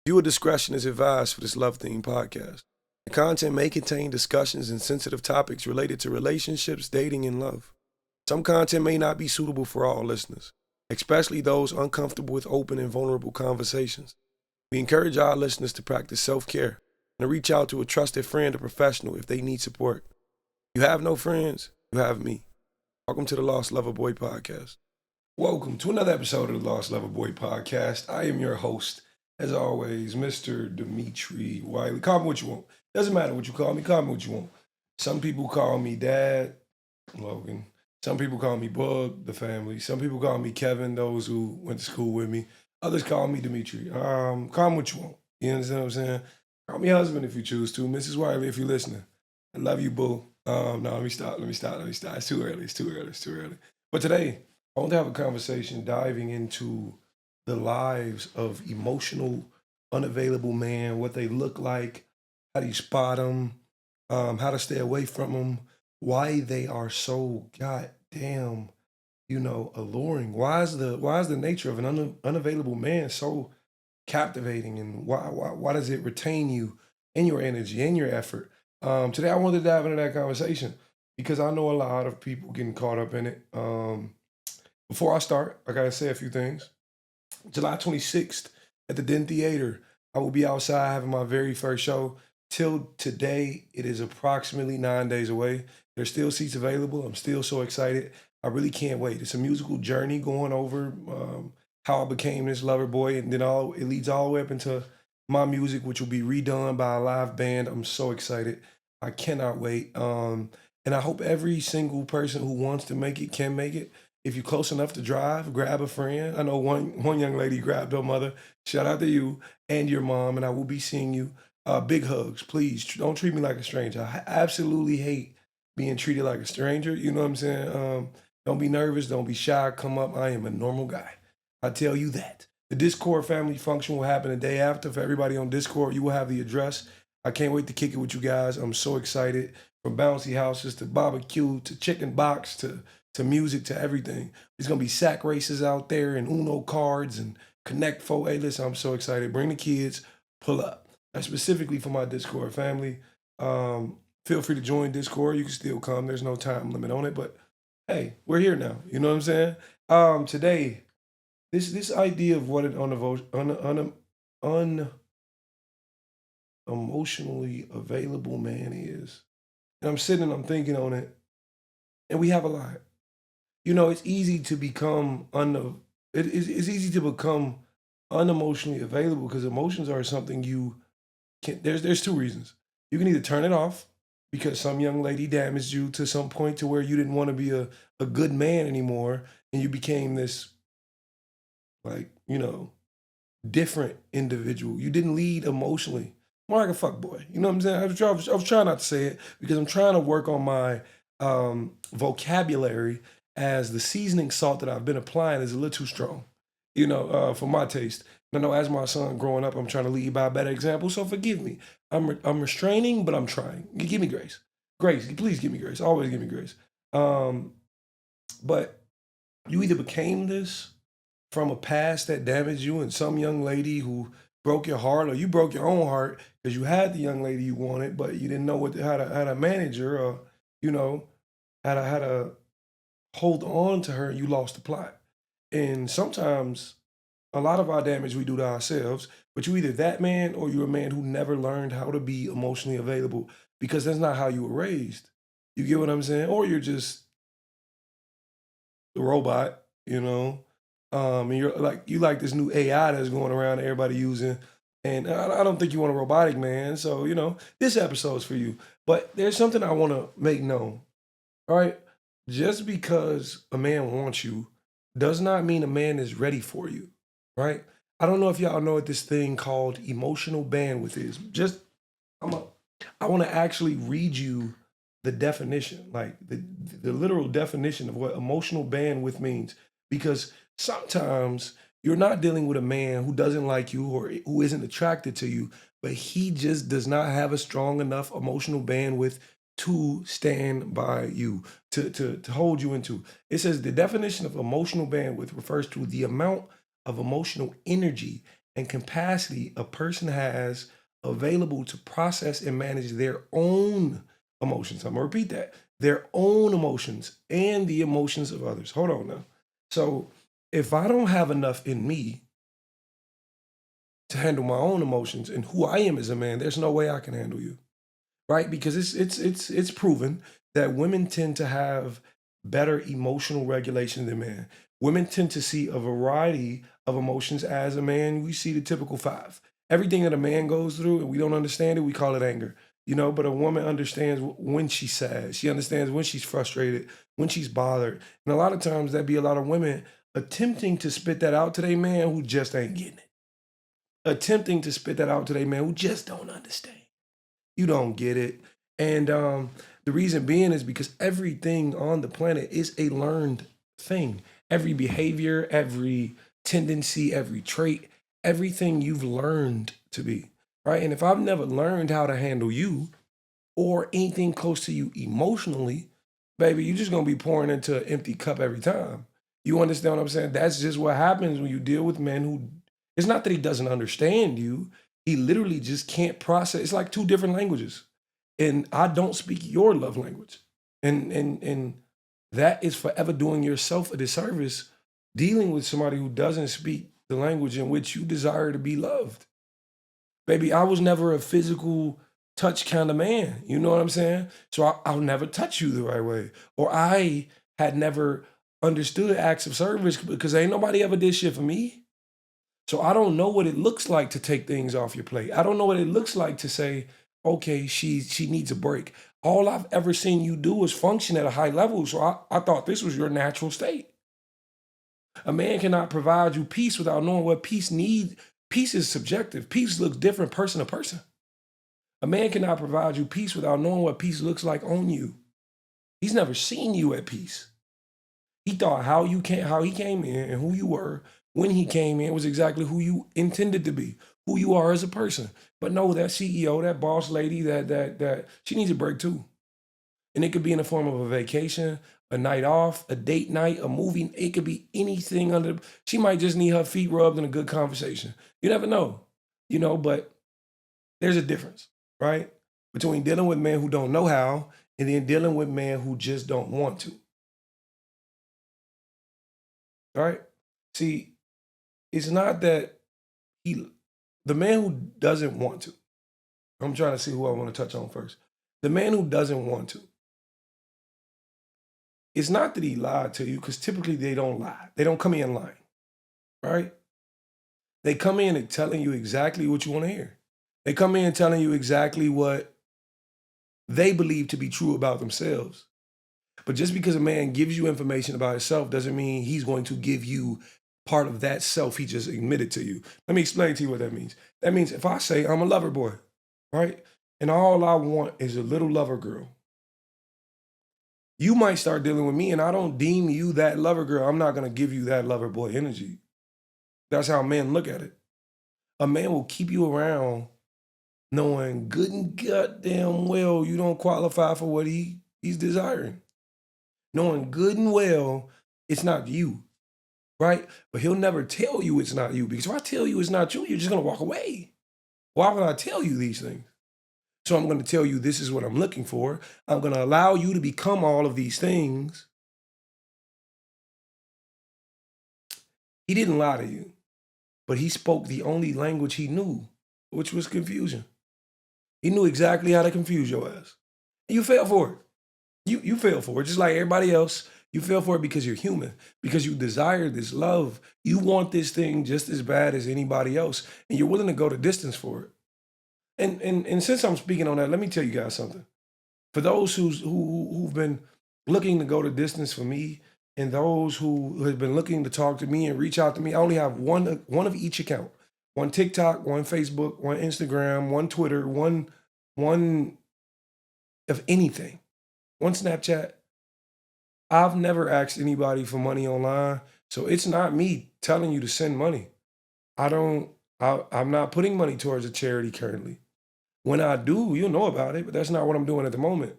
Viewer discretion is advised for this love-themed podcast. The content may contain discussions and sensitive topics related to relationships, dating, and love. Some content may not be suitable for all listeners, especially those uncomfortable with open and vulnerable conversations. We encourage our listeners to practice self-care and to reach out to a trusted friend or professional if they need support. You have no friends, you have me. Welcome to the Lost Loverboy Podcast. Welcome to another episode of the Lost Loverboy Podcast. I am your host, as always, Mr. Demetri, Wiley. Call me what you want. Doesn't matter what you call me what you want. Some people call me Dad, Logan. Some people call me Bug, the family. Some people call me Kevin, those who went to school with me. Others call me Demetri. Call me what you want. You understand what I'm saying? Call me husband if you choose to. Mrs. Wiley, if you're listening. I love you, boo. No, let me stop. It's too early. But today, I want to have a conversation diving into the lives of emotional, unavailable men, what they look like, how do you spot them, how to stay away from them, why they are so goddamn, alluring. Why is the nature of an unavailable man so captivating, and why does it retain you and your energy and your effort? Today I wanted to dive into that conversation because I know a lot of people getting caught up in it. Before I start, I gotta say a few things. July 26th at the Den Theater, I will be outside having my very first show. Till today, it is approximately 9 days away. There's still seats available. I'm still so excited. I really can't wait. It's a musical journey going over how I became this lover boy, and then it leads all the way up into my music, which will be redone by a live band. I'm so excited. I cannot wait. And I hope every single person who wants to make it can make it. If you're close enough to drive, grab a friend. I know one young lady grabbed her mother. Shout out to you and your mom, and I will be seeing you. Big hugs, please. Don't treat me like a stranger. I absolutely hate being treated like a stranger. You know what I'm saying? Don't be nervous. Don't be shy. Come up. I am a normal guy. I tell you that. The Discord family function will happen the day after. For everybody on Discord, you will have the address. I can't wait to kick it with you guys. I'm so excited. From bouncy houses to barbecue to chicken box to music to everything. There's going to be sack races out there and Uno cards and Connect 4. Hey, listen, I'm so excited. Bring the kids. Pull up. That's specifically for my Discord family. Feel free to join Discord. You can still come. There's no time limit on it. But, hey, we're here now. You know what I'm saying? Today, this idea of what an unemotionally available man is. And I'm sitting and I'm thinking on it. And we have a lot. It's easy to become it's easy to become unemotionally available because emotions are something you can. There's two reasons. You can either turn it off because some young lady damaged you to some point to where you didn't want to be a good man anymore, and you became this different individual. You didn't lead emotionally, more like a fuck boy. You know what I'm saying? I was trying not to say it because I'm trying to work on my vocabulary, as the seasoning salt that I've been applying is a little too strong, for my taste. And I know as my son growing up, I'm trying to lead by a better example, so forgive me. I'm restraining, but I'm trying. Give me grace. Grace, please give me grace. Always give me grace. But you either became this from a past that damaged you and some young lady who broke your heart, or you broke your own heart because you had the young lady you wanted, but you didn't know how to manage her, or how to hold on to her, and you lost the plot. And sometimes a lot of our damage we do to ourselves, but you either that man or you're a man who never learned how to be emotionally available because that's not how you were raised. You get what I'm saying? Or you're just a robot, and you like this new AI that's going around that everybody using. And I don't think you want a robotic man. So, this episode's for you. But there's something I want to make known. All right? Just because a man wants you does not mean a man is ready for you, right? I don't know if y'all know what this thing called emotional bandwidth is. I want to actually read you the definition, like the literal definition of what emotional bandwidth means. Because sometimes you're not dealing with a man who doesn't like you or who isn't attracted to you, but he just does not have a strong enough emotional bandwidth to stand by you, to hold you into. It says the definition of emotional bandwidth refers to the amount of emotional energy and capacity a person has available to process and manage their own emotions. I'm gonna repeat that. Their own emotions and the emotions of others. Hold on now. So if I don't have enough in me to handle my own emotions and who I am as a man, there's no way I can handle you. Right? Because it's proven that women tend to have better emotional regulation than men. Women tend to see a variety of emotions as a man. We see the typical five. Everything that a man goes through and we don't understand it, we call it anger. But a woman understands when she's sad. She understands when she's frustrated, when she's bothered. And a lot of times that be a lot of women attempting to spit that out to their man who just ain't getting it. Attempting to spit that out to their man who just don't understand. You don't get it. And the reason being is because everything on the planet is a learned thing. Every behavior, every tendency, every trait, everything you've learned to be, right? And if I've never learned how to handle you or anything close to you emotionally, baby, you're just gonna be pouring into an empty cup every time. You understand what I'm saying? That's just what happens when you deal with men who, it's not that he doesn't understand you, he literally just can't process. It's like two different languages. And I don't speak your love language. And that is forever doing yourself a disservice dealing with somebody who doesn't speak the language in which you desire to be loved. Baby, I was never a physical touch kind of man. You know what I'm saying? So I'll never touch you the right way. Or I had never understood acts of service because ain't nobody ever did shit for me. So I don't know what it looks like to take things off your plate. I don't know what it looks like to say, okay, she needs a break. All I've ever seen you do is function at a high level. So I thought this was your natural state. A man cannot provide you peace without knowing what peace needs. Peace is subjective. Peace looks different person to person. A man cannot provide you peace without knowing what peace looks like on you. He's never seen you at peace. He thought how he came in and who you were when he came in was exactly who you intended to be, who you are as a person. But no, that CEO, that boss lady, that she needs a break too. And it could be in the form of a vacation, a night off, a date night, a movie. It could be anything she might just need her feet rubbed and a good conversation. You never know, but there's a difference, right? Between dealing with men who don't know how and then dealing with men who just don't want to. All right? See, it's not that the man who doesn't want to, I'm trying to see who I want to touch on first. The man who doesn't want to, it's not that he lied to you because typically they don't lie. They don't come in lying, right? They come in and telling you exactly what you want to hear. They come in telling you exactly what they believe to be true about themselves. But just because a man gives you information about himself doesn't mean he's going to give you part of that self he just admitted to you. Let me explain to you what that means. That means if I say I'm a lover boy, right? And all I want is a little lover girl. You might start dealing with me and I don't deem you that lover girl. I'm not going to give you that lover boy energy. That's how men look at it. A man will keep you around knowing good and goddamn well you don't qualify for what he's desiring. Knowing good and well it's not you, right? But he'll never tell you it's not you because if I tell you it's not you, you're just going to walk away. Why would I tell you these things? So I'm going to tell you this is what I'm looking for. I'm going to allow you to become all of these things. He didn't lie to you, but he spoke the only language he knew, which was confusion. He knew exactly how to confuse your ass. And you fell for it. You fell for it, just like everybody else. You fell for it because you're human, because you desire this love. You want this thing just as bad as anybody else, and you're willing to go the distance for it. And since I'm speaking on that, let me tell you guys something. For those who've been looking to go the distance for me, and those who have been looking to talk to me and reach out to me, I only have one of each account. One TikTok, one Facebook, one Instagram, one Twitter, one of anything. One Snapchat. I've never asked anybody for money online, so it's not me telling you to send money. I'm not putting money towards a charity currently. When I do, you'll know about it, but that's not what I'm doing at the moment.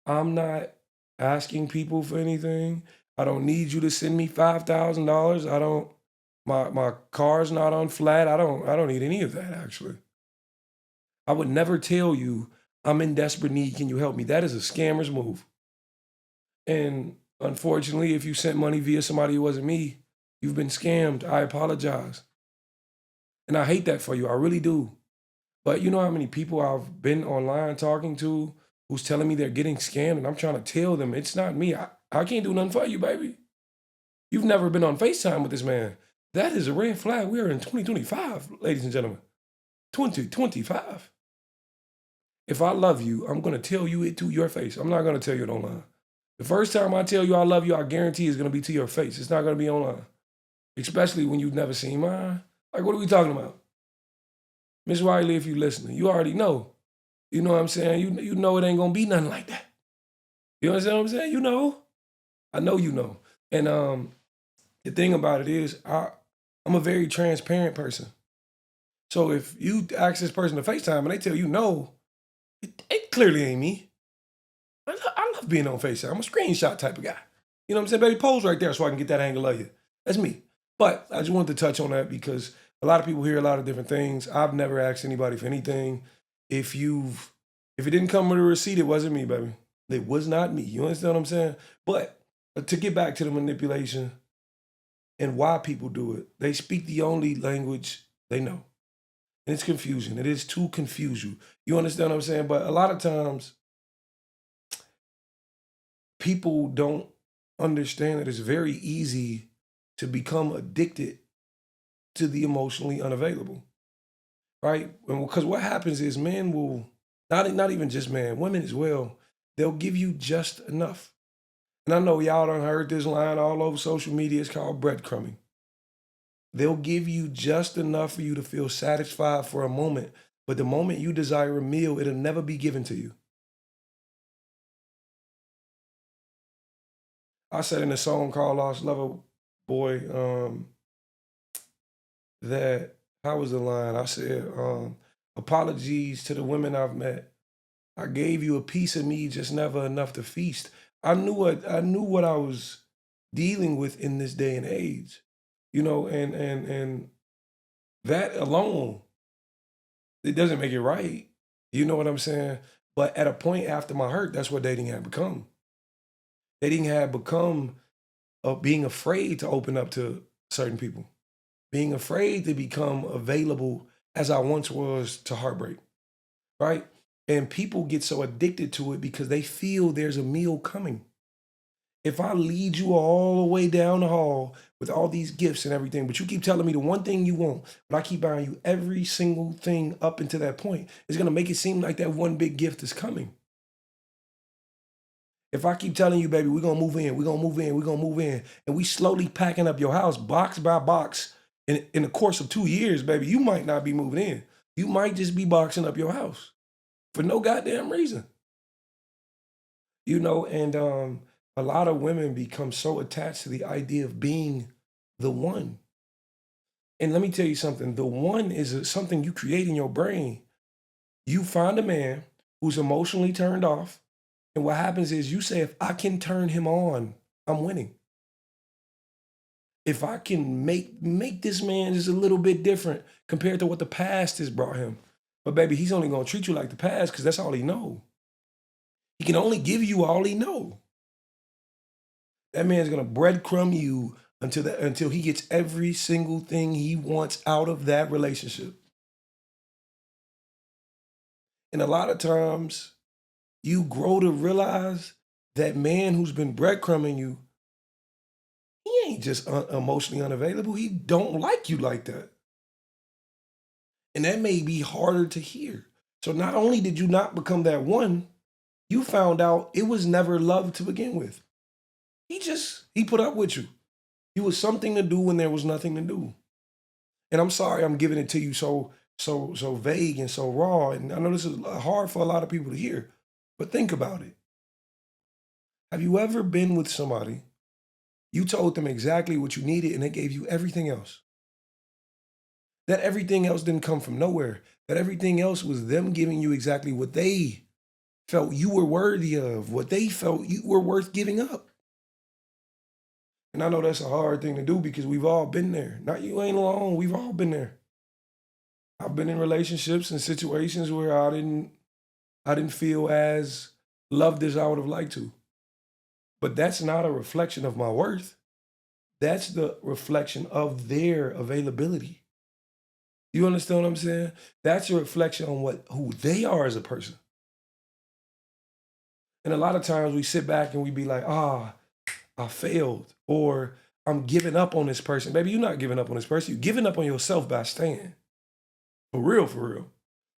I'm not asking people for anything. I don't need you to send me $5,000. My car's not on flat. I don't need any of that actually. I would never tell you I'm in desperate need. Can you help me? That is a scammer's move. And unfortunately, if you sent money via somebody who wasn't me, you've been scammed. I apologize. And I hate that for you. I really do. But you know how many people I've been online talking to who's telling me they're getting scammed, and I'm trying to tell them it's not me. I can't do nothing for you, baby. You've never been on FaceTime with this man. That is a red flag. We are in 2025, ladies and gentlemen. 2025. If I love you, I'm going to tell you it to your face. I'm not going to tell you it online. The first time I tell you I love you, I guarantee it's going to be to your face. It's not going to be online, especially when you've never seen mine. Like, what are we talking about? Miss Wiley, if you're listening, you already know. You know what I'm saying? You know it ain't going to be nothing like that. You understand what I'm saying? You know. I know you know. And the thing about it is, I'm a very transparent person. So if you ask this person to FaceTime and they tell you no, it clearly ain't me. I love being on FaceTime. I'm a screenshot type of guy. You know what I'm saying? Baby, pose right there so I can get that angle of you. That's me. But I just wanted to touch on that because a lot of people hear a lot of different things. I've never asked anybody for anything. If it didn't come with a receipt, it wasn't me, baby. It was not me. You understand what I'm saying? But to get back to the manipulation and why people do it, they speak the only language they know. And it's confusion. It is to confuse you. You understand what I'm saying? But a lot of times, people don't understand that it's very easy to become addicted to the emotionally unavailable, right? Because what happens is men will, not even just men, women as well, they'll give you just enough. And I know y'all done heard this line all over social media. It's called breadcrumbing. They'll give you just enough for you to feel satisfied for a moment, but the moment you desire a meal, it'll never be given to you. I said in a song called Lost Loverboy, that, how was the line? I said, apologies to the women I've met. I gave you a piece of me, just never enough to feast. I knew what I was dealing with in this day and age, you know, and that alone, it doesn't make it right. You know what I'm saying? But at a point after my hurt, that's what dating had become. Dating had become being afraid to open up to certain people, being afraid to become available as I once was to heartbreak, right? And people get so addicted to it because they feel there's a meal coming. If I lead you all the way down the hall with all these gifts and everything, but you keep telling me the one thing you want, but I keep buying you every single thing up until that point, it's gonna make it seem like that one big gift is coming. If I keep telling you, baby, we're gonna move in, we're gonna move in, we're gonna move in, and we slowly packing up your house box by box in the course of 2 years, baby, you might not be moving in. You might just be boxing up your house for no goddamn reason. You know, and a lot of women become so attached to the idea of being the one. And let me tell you something, the one is something you create in your brain. You find a man who's emotionally turned off, and what happens is you say, if I can turn him on, I'm winning. If I can make this man just a little bit different compared to what the past has brought him. But baby, he's only gonna treat you like the past because that's all he know. He can only give you all he know. That man's gonna breadcrumb you until he gets every single thing he wants out of that relationship. And a lot of times you grow to realize that man who's been breadcrumbing you, he ain't just emotionally unavailable. He don't like you like that. And that may be harder to hear. So not only did you not become that one, you found out it was never love to begin with. He put up with you. He was something to do when there was nothing to do. And I'm sorry I'm giving it to you so vague and so raw. And I know this is hard for a lot of people to hear, but think about it. Have you ever been with somebody, you told them exactly what you needed and they gave you everything else? That everything else didn't come from nowhere. That everything else was them giving you exactly what they felt you were worthy of, what they felt you were worth giving up. And I know that's a hard thing to do because we've all been there. Not you ain't alone. We've all been there. I've been in relationships and situations where I didn't feel as loved as I would have liked to. But that's not a reflection of my worth. That's the reflection of their availability. You understand what I'm saying? That's a reflection on who they are as a person. And a lot of times we sit back and we be like, I failed, or I'm giving up on this person. Baby, you're not giving up on this person. You're giving up on yourself by staying. For real, for real.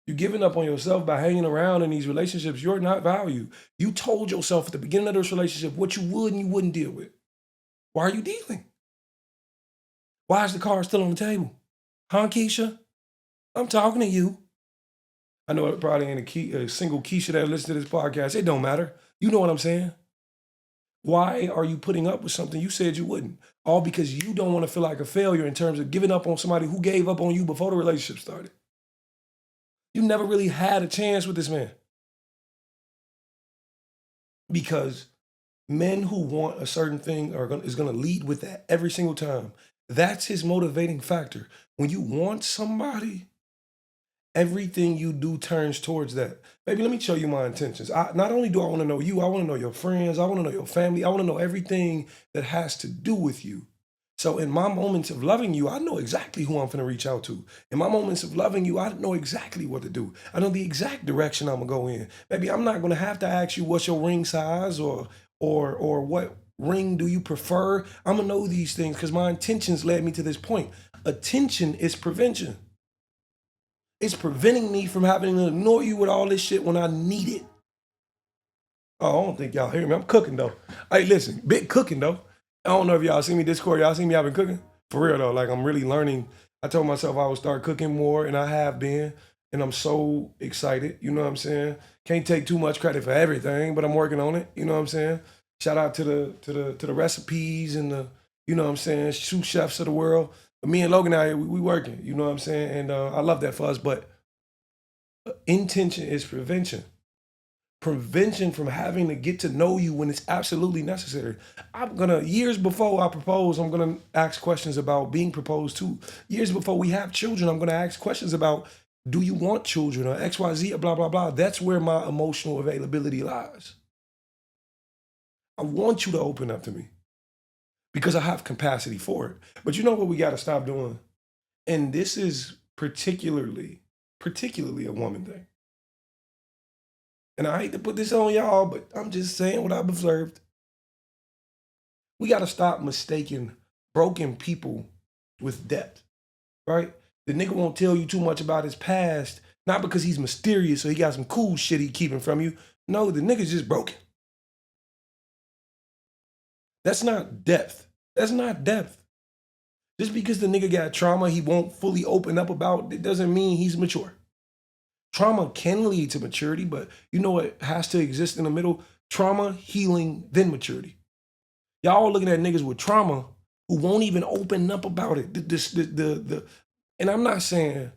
You're giving up on yourself by hanging around in these relationships you're not valued. You told yourself at the beginning of this relationship what you would and you wouldn't deal with. Why are you dealing? Why is the car still on the table? Huh, Keisha? I'm talking to you. I know it probably ain't a single Keisha that listens to this podcast. It don't matter. You know what I'm saying? Why are you putting up with something you said you wouldn't? All because you don't want to feel like a failure in terms of giving up on somebody who gave up on you before the relationship started. You never really had a chance with this man. Because men who want a certain thing is going to lead with that every single time. That's his motivating factor. When you want somebody, everything you do turns towards that. Baby, let me show you my intentions. Not only do I want to know you, I want to know your friends, I want to know your family, I want to know everything that has to do with you. So in my moments of loving you, I know exactly who I'm going to reach out to. In my moments of loving you, I know exactly what to do. I know the exact direction I'm going to go in. Baby, I'm not going to have to ask you what's your ring size or what ring do you prefer. I'm going to know these things because my intentions led me to this point. Attention is prevention. It's preventing me from having to ignore you with all this shit when I need it. Oh, I don't think y'all hear me. I'm cooking though. Hey, listen, big cooking though. I don't know if y'all see me Discord. Y'all see me? I've been cooking for real though. Like I'm really learning. I told myself I would start cooking more, and I have been, and I'm so excited. You know what I'm saying? Can't take too much credit for everything, but I'm working on it. You know what I'm saying? Shout out to the recipes and the, you know what I'm saying, sous chefs of the world. But me and Logan out here, we working. You know what I'm saying? And I love that for us. But intention is prevention. Prevention from having to get to know you when it's absolutely necessary. Years before I propose, I'm gonna ask questions about being proposed to. Years before we have children, I'm gonna ask questions about, do you want children or XYZ or blah, blah, blah. That's where my emotional availability lies. I want you to open up to me because I have capacity for it. But you know what we gotta stop doing? And this is particularly a woman thing. And I hate to put this on y'all, but I'm just saying what I've observed. We got to stop mistaking broken people with depth, right? The nigga won't tell you too much about his past, not because he's mysterious or he got some cool shit he keeping from you. No, the nigga's just broken. That's not depth. That's not depth. Just because the nigga got trauma he won't fully open up about, it doesn't mean he's mature. Trauma can lead to maturity, but you know what has to exist in the middle? Trauma, healing, then maturity. Y'all looking at niggas with trauma who won't even open up about it. And I'm not saying,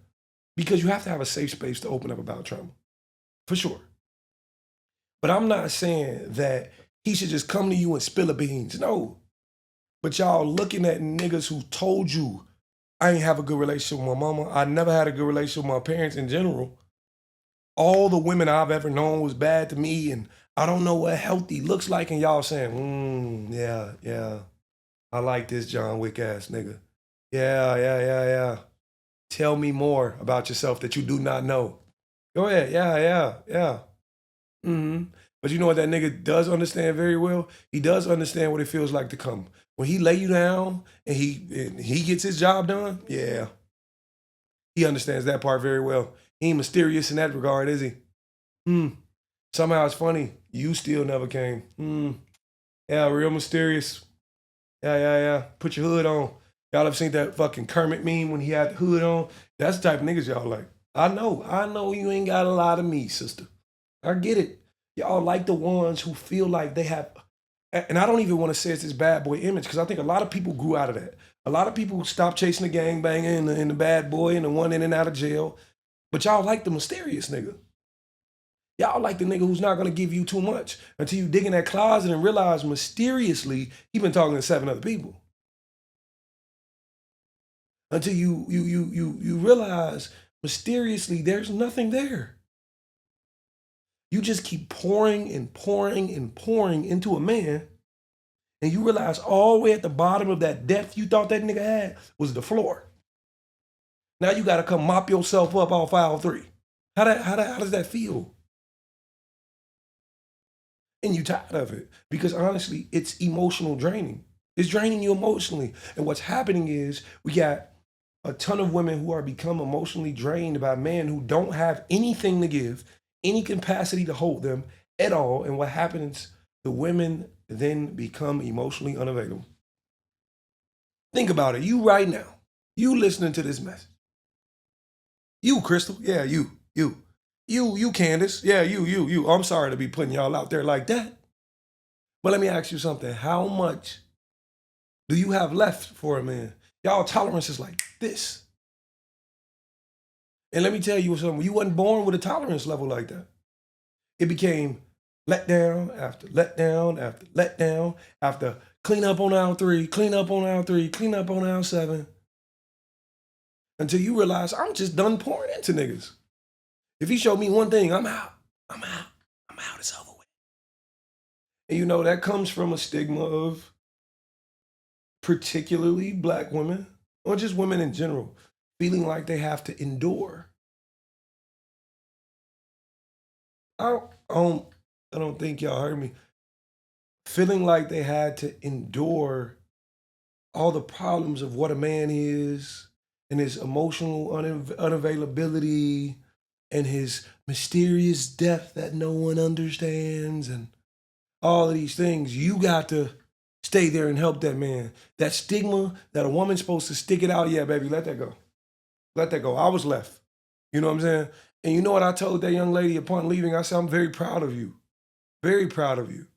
because you have to have a safe space to open up about trauma, for sure. But I'm not saying that he should just come to you and spill the beans. No. But y'all looking at niggas who told you, I ain't have a good relationship with my mama. I never had a good relationship with my parents in general. All the women I've ever known was bad to me, and I don't know what healthy looks like, and y'all saying, yeah, I like this John Wick ass nigga. Yeah. Tell me more about yourself that you do not know. Go ahead, yeah. But you know what that nigga does understand very well? He does understand what it feels like to come. When he lay you down and he gets his job done, yeah. He understands that part very well. He ain't mysterious in that regard, is he? Somehow it's funny. You still never came. Yeah, real mysterious. Yeah. Put your hood on. Y'all ever seen that fucking Kermit meme when he had the hood on? That's the type of niggas y'all like. I know you ain't got a lot of me, sister. I get it. Y'all like the ones who feel like they have, and I don't even want to say it's this bad boy image because I think a lot of people grew out of that. A lot of people stopped chasing the gangbanger and the bad boy and the one in and out of jail. But y'all like the mysterious nigga. Y'all like the nigga who's not gonna give you too much until you dig in that closet and realize mysteriously he been talking to 7 other people. Until you realize mysteriously there's nothing there. You just keep pouring and pouring and pouring into a man, and you realize all the way at the bottom of that depth you thought that nigga had was the floor. Now you gotta come mop yourself up off aisle 3. How does that feel? And you tired of it because honestly, it's emotional draining. It's draining you emotionally. And what's happening is we got a ton of women who are become emotionally drained by men who don't have anything to give, any capacity to hold them at all. And what happens, the women then become emotionally unavailable. Think about it. You right now, you listening to this message. You, Crystal. Yeah, you. You, Candace. Yeah, you. I'm sorry to be putting y'all out there like that. But let me ask you something. How much do you have left for a man? Y'all tolerance is like this. And let me tell you something. You wasn't born with a tolerance level like that. It became letdown after letdown after letdown after clean up on aisle 3, clean up on aisle 3, clean up on aisle 7. Until you realize I'm just done pouring into niggas. If he showed me one thing, I'm out. It's over with. And you know, that comes from a stigma of particularly Black women, or just women in general, feeling like they have to endure. I don't think y'all heard me. Feeling like they had to endure all the problems of what a man is and his emotional unavailability and his mysterious depth that no one understands and all of these things. You got to stay there and help that man. That stigma that a woman's supposed to stick it out, yeah, baby, let that go. Let that go. I was left. You know what I'm saying? And you know what I told that young lady upon leaving? I said, I'm very proud of you. Very proud of you.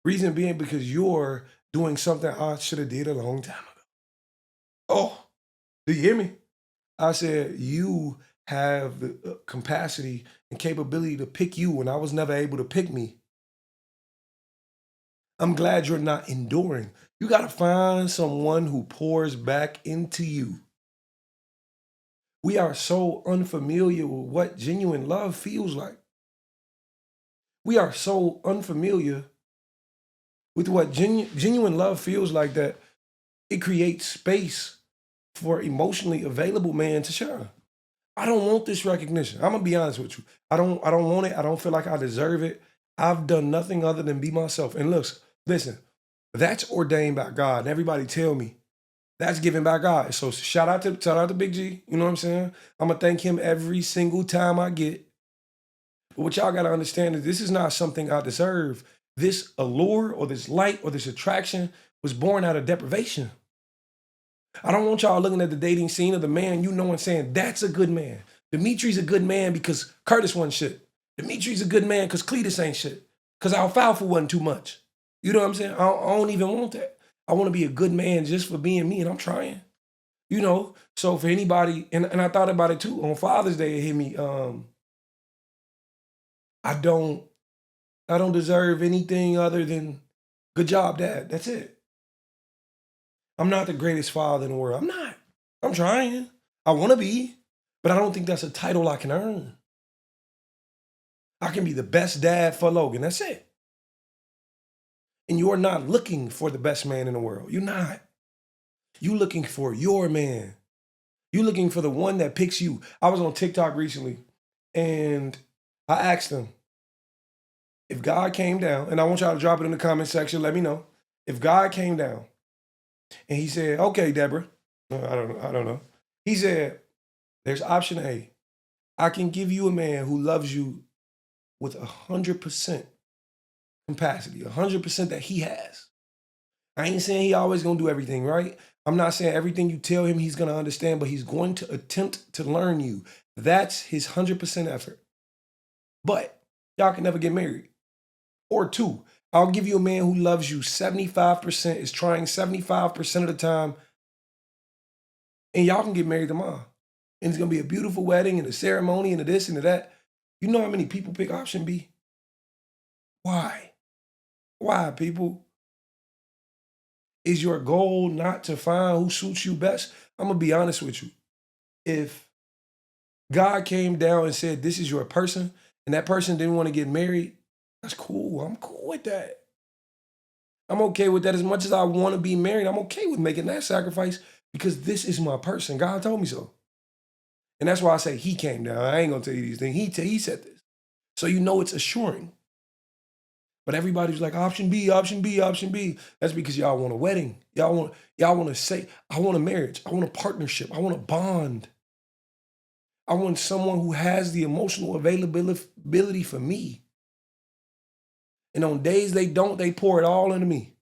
Reason being because you're doing something I should have did a long time ago. Oh, do you hear me? I said, you have the capacity and capability to pick you when I was never able to pick me. I'm glad you're not enduring. You got to find someone who pours back into you. We are so unfamiliar with what genuine love feels like. We are so unfamiliar with what genuine love feels like that it creates space for emotionally available man to shine. I don't want this recognition. I'm gonna be honest with you. I don't want it. I don't feel like I deserve it. I've done nothing other than be myself. And listen, that's ordained by God. And everybody tell me that's given by God. So shout out to Big G. You know what I'm saying? I'm gonna thank him every single time I get. But what y'all gotta understand is this is not something I deserve. This allure or this light or this attraction was born out of deprivation. I don't want y'all looking at the dating scene of the man you know and saying, that's a good man. Demetri's a good man because Curtis wasn't shit. Demetri's a good man because Cletus ain't shit. Because Alfalfa wasn't too much. You know what I'm saying? I don't even want that. I want to be a good man just for being me, and I'm trying. You know, so for anybody, and I thought about it too, on Father's Day it hit me, I don't deserve anything other than good job, Dad. That's it. I'm not the greatest father in the world. I'm not. I'm trying. I want to be, but I don't think that's a title I can earn. I can be the best dad for Logan. That's it. And you're not looking for the best man in the world. You're not. You're looking for your man. You're looking for the one that picks you. I was on TikTok recently and I asked them, if God came down, and I want y'all to drop it in the comment section, let me know. If God came down and he said, okay, Deborah, I don't know. He said, there's option A. I can give you a man who loves you with 100% capacity, 100% that he has. I ain't saying he always gonna do everything, right? I'm not saying everything you tell him he's gonna understand, but he's going to attempt to learn you. That's his 100% effort. But y'all can never get married. Or 2, I'll give you a man who loves you 75%, is trying 75% of the time, and y'all can get married tomorrow. And it's gonna be a beautiful wedding and a ceremony and a this and a that. You know how many people pick option B? Why? Why, people? Is your goal not to find who suits you best? I'm going to be honest with you. If God came down and said, this is your person, and that person didn't want to get married, that's cool. I'm cool with that. I'm okay with that. As much as I want to be married, I'm okay with making that sacrifice because this is my person. God told me so. And that's why I say he came down. I ain't going to tell you these things. He said this. So you know it's assuring. But everybody's like, option B, option B, option B. That's because y'all want a wedding. Y'all want to say, I want a marriage. I want a partnership. I want a bond. I want someone who has the emotional availability for me. And on days they don't, they pour it all into me.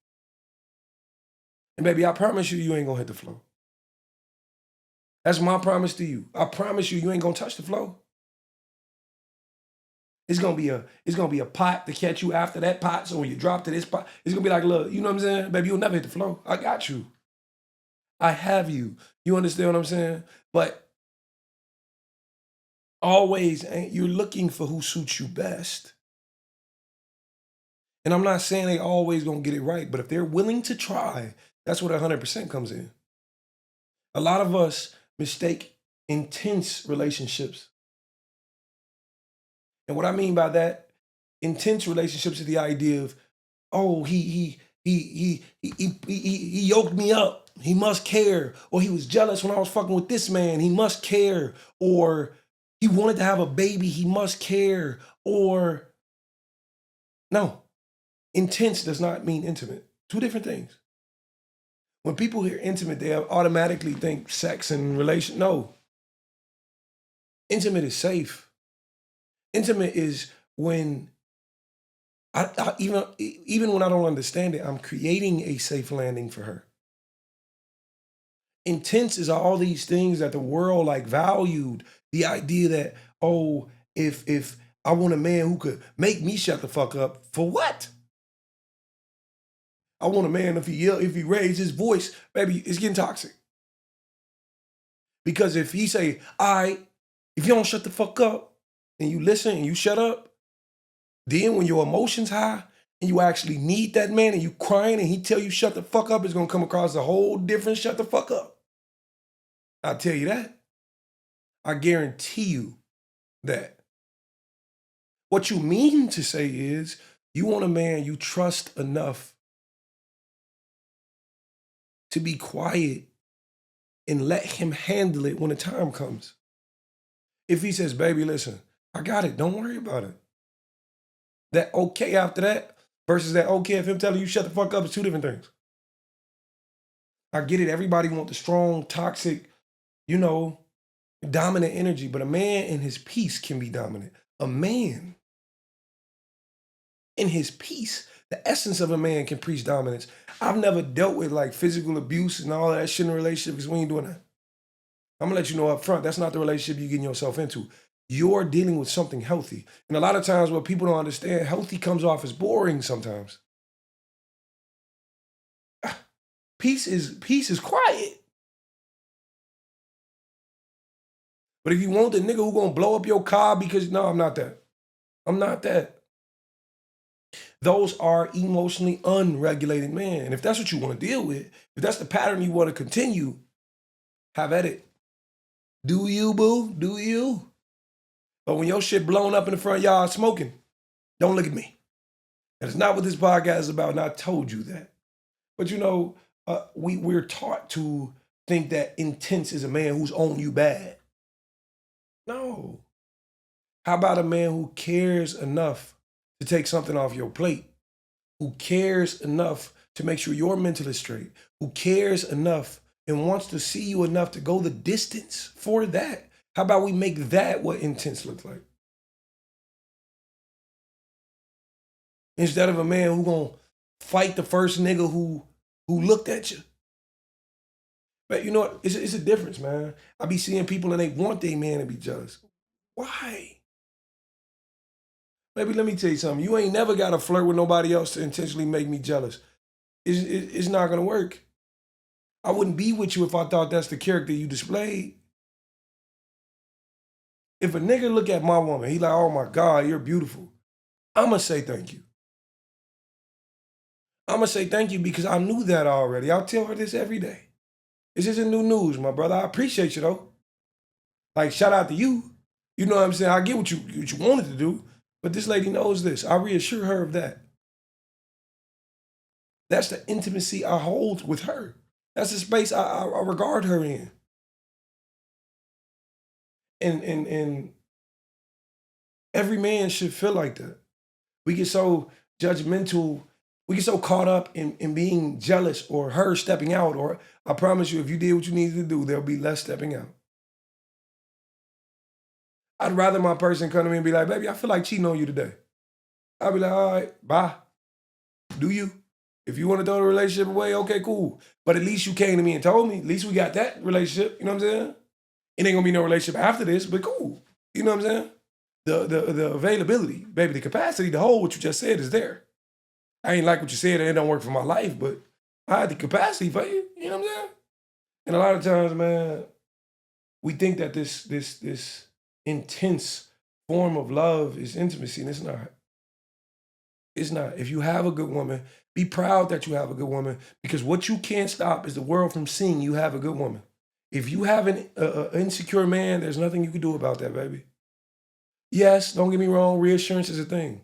And baby, I promise you, you ain't gonna hit the flow. That's my promise to you. I promise you, you ain't gonna touch the flow. It's gonna be a pot to catch you after that pot. So when you drop to this pot, it's gonna be like, look, you know what I'm saying? Baby, you'll never hit the flow. I got you. I have you. You understand what I'm saying? But always, you're looking for who suits you best. And I'm not saying they always gonna get it right, but if they're willing to try, that's what 100% comes in. A lot of us mistake intense relationships. And what I mean by that, intense relationships is the idea of, oh, he yoked me up. He must care. Or he was jealous when I was fucking with this man. He must care. Or he wanted to have a baby. He must care. Or no, intense does not mean intimate. Two different things. When people hear intimate, they automatically think sex and relation. No. Intimate is safe. Intimate is when even when I don't understand it, I'm creating a safe landing for her. Intense is all these things that the world like valued. The idea that, oh, if I want a man who could make me shut the fuck up, for what? I want a man if he raised his voice, baby, it's getting toxic. Because if he say, all right, if you don't shut the fuck up and you listen and you shut up, then when your emotions high and you actually need that man and you crying and he tell you shut the fuck up, it's gonna come across a whole different shut the fuck up. I'll tell you that. I guarantee you that. What you mean to say is you want a man you trust enough to be quiet and let him handle it when the time comes. If he says, baby, listen, I got it, don't worry about it. That okay after that versus that okay if him telling you shut the fuck up is two different things. I get it, everybody want the strong, toxic, dominant energy, but a man in his peace can be dominant. A man in his peace, the essence of a man can preach dominance. I've never dealt with like physical abuse and all that shit in a relationship because we ain't doing that. I'm gonna let you know up front, that's not the relationship you're getting yourself into. You're dealing with something healthy. And a lot of times what people don't understand, healthy comes off as boring sometimes. Peace is quiet. But if you want the nigga who gonna blow up your car because, no, I'm not that. I'm not that. Those are emotionally unregulated men. And if that's what you want to deal with, if that's the pattern you want to continue, have at it. Do you, boo? Do you? But when your shit blown up in the front yard smoking, don't look at me. And it's not what this podcast is about, and I told you that. But we're taught to think that intense is a man who's on you bad. No. How about a man who cares enough to take something off your plate? Who cares enough to make sure your mental is straight? Who cares enough and wants to see you enough to go the distance for that? How about we make that what intense looks like? Instead of a man who gonna fight the first nigga who looked at you. But you know what? It's a difference, man. I be seeing people and they want their man to be jealous. Why? Baby, let me tell you something. You ain't never got to flirt with nobody else to intentionally make me jealous. It's not going to work. I wouldn't be with you if I thought that's the character you displayed. If a nigga look at my woman, he like, oh my God, you're beautiful. I'ma say thank you. I'ma say thank you because I knew that already. I'll tell her this every day. This isn't new news, my brother. I appreciate you though. Like, shout out to you. You know what I'm saying? I get what you wanted to do, but this lady knows this. I reassure her of that. That's the intimacy I hold with her. That's the space I regard her in. And every man should feel like that. We get so judgmental. We get so caught up in being jealous or her stepping out, or I promise you, if you did what you needed to do, there'll be less stepping out. I'd rather my person come to me and be like, baby, I feel like cheating on you today. I'll be like, all right, bye. Do you? If you want to throw the relationship away, okay, cool. But at least you came to me and told me. At least we got that relationship. You know what I'm saying? It ain't gonna be no relationship after this, but cool. You know what I'm saying? The availability, baby, the capacity to hold what you just said is there. I ain't like what you said and it don't work for my life, but I had the capacity for you. You know what I'm saying? And a lot of times, man, we think that this intense form of love is intimacy, and it's not. It's not. If you have a good woman, be proud that you have a good woman, because what you can't stop is the world from seeing you have a good woman. If you have an insecure man, there's nothing you can do about that, baby. Yes, don't get me wrong, reassurance is a thing.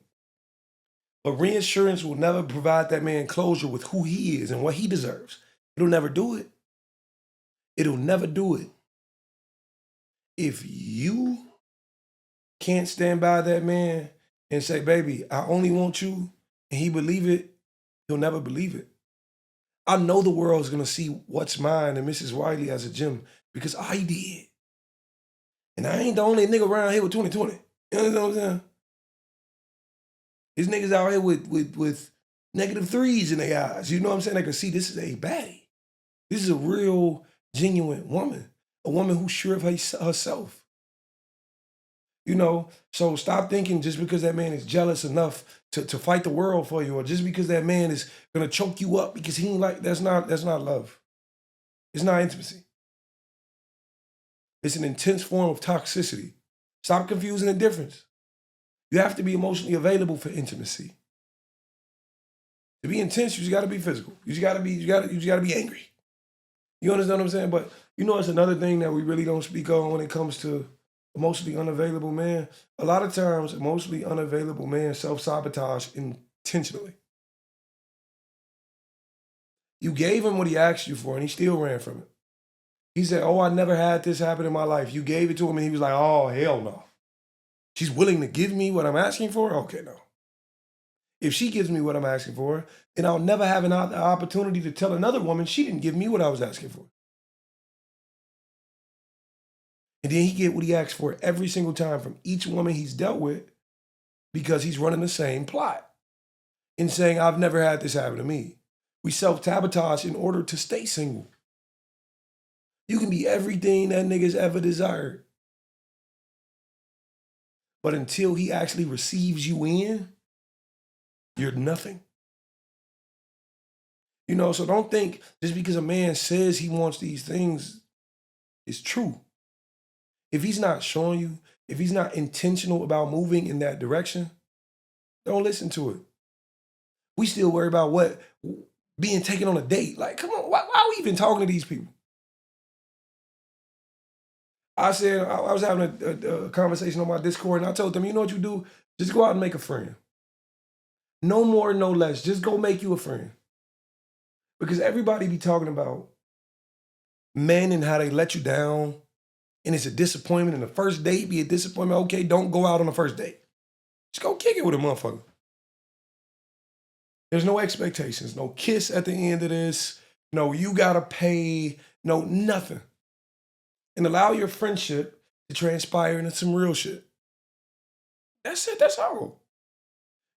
But reassurance will never provide that man closure with who he is and what he deserves. It'll never do it. It'll never do it. If you can't stand by that man and say, baby, I only want you, and he believe it, he'll never believe it. I know the world's gonna see what's mine and Mrs. Wiley as a gem because I did. And I ain't the only nigga around here with 2020. You know what I'm saying? These niggas out here with negative threes in their eyes. You know what I'm saying? They can see this is a baddie. This is a real, genuine woman. A woman who's sure of herself. You know, so stop thinking just because that man is jealous enough to fight the world for you, or just because that man is gonna choke you up because he ain't like, that's not love. It's not intimacy. It's an intense form of toxicity. Stop confusing the difference. You have to be emotionally available for intimacy. To be intense, you just gotta be physical. You just gotta be angry. You understand what I'm saying? But you know, it's another thing that we really don't speak on when it comes to emotionally unavailable man. A lot of times, emotionally unavailable men self-sabotage intentionally. You gave him what he asked you for, and he still ran from it. He said, oh, I never had this happen in my life. You gave it to him, and he was like, oh, hell no. She's willing to give me what I'm asking for? Okay, no. If she gives me what I'm asking for, then I'll never have an opportunity to tell another woman she didn't give me what I was asking for. And then he get what he asked for every single time from each woman he's dealt with, because he's running the same plot and saying, I've never had this happen to me. We self-sabotage in order to stay single. You can be everything that nigga's ever desired. But until he actually receives you in, you're nothing. You know, so don't think just because a man says he wants these things, it's true. If he's not showing you, if he's not intentional about moving in that direction, don't listen to it. We still worry about what being taken on a date. Like, come on, why are we even talking to these people? I said, I was having a conversation on my Discord, and I told them, you know what you do? Just go out and make a friend. No more, no less. Just go make you a friend. Because everybody be talking about men and how they let you down, and it's a disappointment, and the first date be a disappointment. Okay, don't go out on the first date. Just go kick it with a motherfucker. There's no expectations, no kiss at the end of this, no you gotta pay, no nothing. And allow your friendship to transpire into some real shit. That's it, that's all.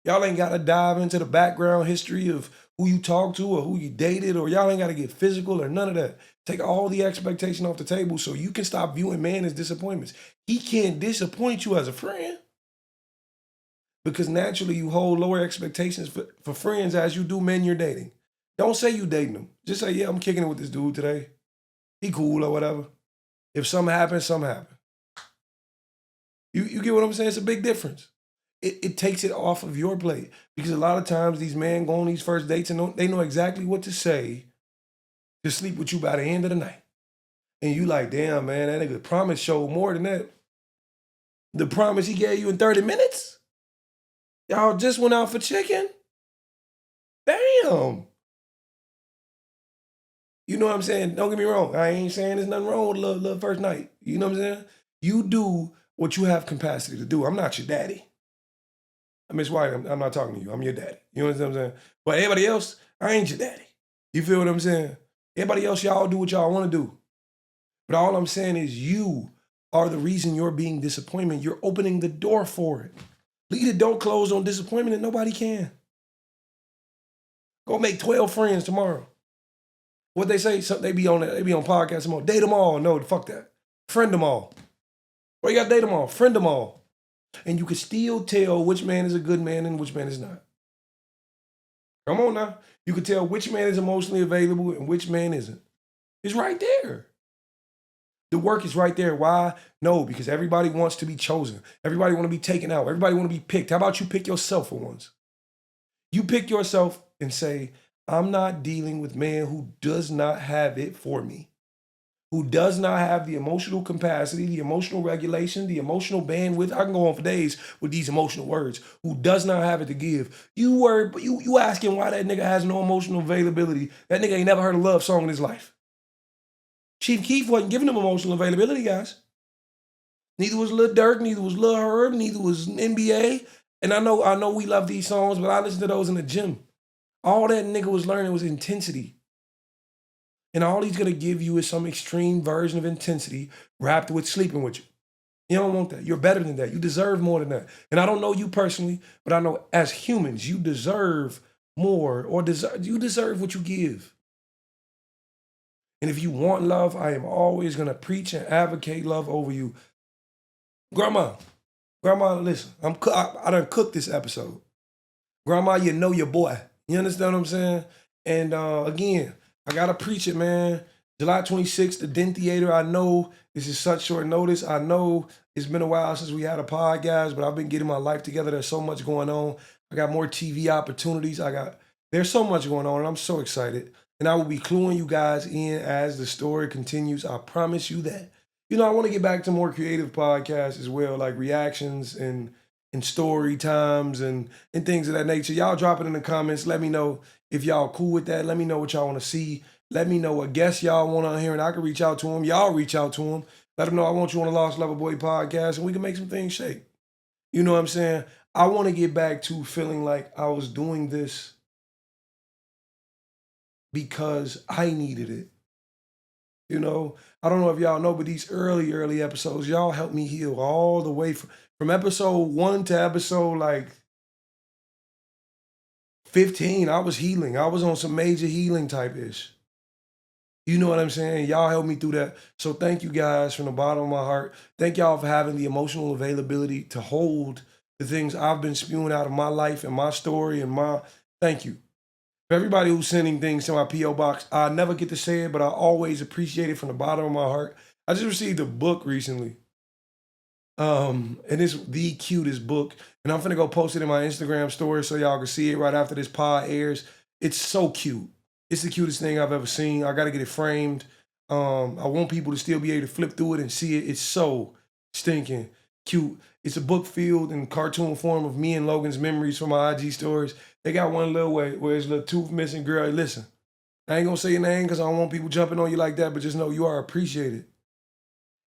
Y'all ain't gotta dive into the background history of who you talked to or who you dated, or y'all ain't gotta get physical or none of that. Take all the expectation off the table so you can stop viewing man as disappointments. He can't disappoint you as a friend, because naturally you hold lower expectations for friends as you do men you're dating. Don't say you dating them. Just say, yeah, I'm kicking it with this dude today. He cool or whatever. If something happens, something happens. You get what I'm saying? It's a big difference. It takes it off of your plate because a lot of times these men go on these first dates and they know exactly what to say to sleep with you by the end of the night. And you like, damn, man, that nigga promise showed more than that. The promise he gave you in 30 minutes? Y'all just went out for chicken? Damn. You know what I'm saying? Don't get me wrong. I ain't saying there's nothing wrong with love first night. You know what I'm saying? You do what you have capacity to do. I'm not your daddy. Miss White, I'm not talking to you. I'm your daddy. You know what I'm saying? But everybody else, I ain't your daddy. You feel what I'm saying? Everybody else, y'all do what y'all want to do. But all I'm saying is you are the reason you're being disappointed. You're opening the door for it. Leave the door closed on disappointment and nobody can. Go make 12 friends tomorrow. What they say, they be on podcasts tomorrow. Date them all. No, fuck that. Friend them all. Well, you got to date them all. Friend them all. And you can still tell which man is a good man and which man is not. Come on now. You can tell which man is emotionally available and which man isn't. It's right there. The work is right there. Why? No, because everybody wants to be chosen. Everybody want to be taken out. Everybody want to be picked. How about you pick yourself for once? You pick yourself and say, I'm not dealing with man who does not have it for me, who does not have the emotional capacity, the emotional regulation, the emotional bandwidth. I can go on for days with these emotional words. Who does not have it to give. You asking why that nigga has no emotional availability. That nigga ain't never heard a love song in his life. Chief Keef wasn't giving him emotional availability, guys. Neither was Lil Durk, neither was Lil Herb, neither was NBA. And I know we love these songs, but I listen to those in the gym. All that nigga was learning was intensity. And all he's going to give you is some extreme version of intensity wrapped with sleeping with you. You don't want that. You're better than that. You deserve more than that. And I don't know you personally, but I know as humans, you deserve more you deserve what you give. And if you want love, I am always going to preach and advocate love over you. Grandma, listen, I done cooked this episode. Grandma, you know your boy. You understand what I'm saying? And again, I got to preach it, man. July 26th, the Den Theater. I know this is such short notice. I know it's been a while since we had a podcast, but I've been getting my life together. There's so much going on. I got more TV opportunities. There's so much going on, and I'm so excited. And I will be cluing you guys in as the story continues. I promise you that. You know, I want to get back to more creative podcasts as well, like reactions and story times and things of that nature. Y'all drop it in the comments. Let me know if y'all cool with that. Let me know what y'all want to see. Let me know what guests y'all want on here, and I can reach out to them. Y'all reach out to them. Let them know I want you on the Lost Loverboy Podcast, and we can make some things shake. You know what I'm saying? I want to get back to feeling like I was doing this because I needed it. You know, I don't know if y'all know, but these early episodes, y'all helped me heal all the way from episode 1 to episode like 15. I was healing. I was on some major healing type ish. You know what I'm saying? Y'all helped me through that. So thank you guys from the bottom of my heart. Thank y'all for having the emotional availability to hold the things I've been spewing out of my life and my story and thank you. For everybody who's sending things to my P.O. box, I never get to say it, but I always appreciate it from the bottom of my heart. I just received a book recently. And it's the cutest book. And I'm finna go post it in my Instagram story so y'all can see it right after this pod airs. It's so cute. It's the cutest thing I've ever seen. I gotta get it framed. I want people to still be able to flip through it and see it. It's so stinking cute. It's a book filled in cartoon form of me and Logan's memories from my IG stories. They got one little way where it's a little tooth missing girl. Listen, I ain't gonna say your name because I don't want people jumping on you like that, but just know you are appreciated.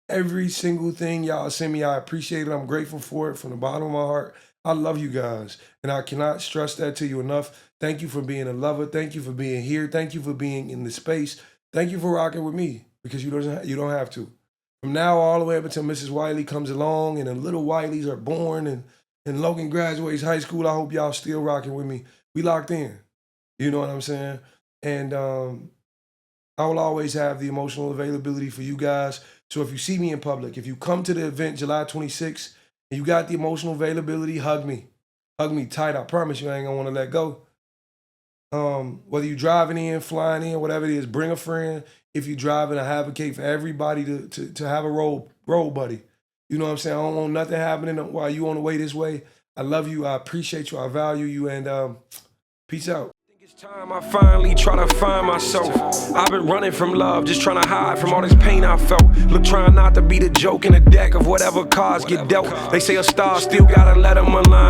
Every single thing y'all send me, I appreciate it. I'm grateful for it from the bottom of my heart. I love you guys, and I cannot stress that to you enough. Thank you for being a lover. Thank you for being here. Thank you for being in the space. Thank you for rocking with me because you don't have to. From now all the way up until Mrs. Wiley comes along and the little Wileys are born and Logan graduates high school, I hope y'all still rocking with me. We locked in. You know what I'm saying? And I will always have the emotional availability for you guys. So if you see me in public, if you come to the event July 26th and you got the emotional availability, hug me. Hug me tight. I promise you I ain't gonna want to let go. Whether you driving in, flying in, whatever it is, bring a friend. If you driving, I advocate for everybody to have a road buddy. You know what I'm saying? I don't want nothing happening while you on the way this way. I love you. I appreciate you. I value you. And peace out. It's time I finally try to find myself. I've been running from love, just trying to hide from all this pain I felt. Look, trying not to be the joke in the deck of whatever cards get dealt. They say a star still gotta let them align.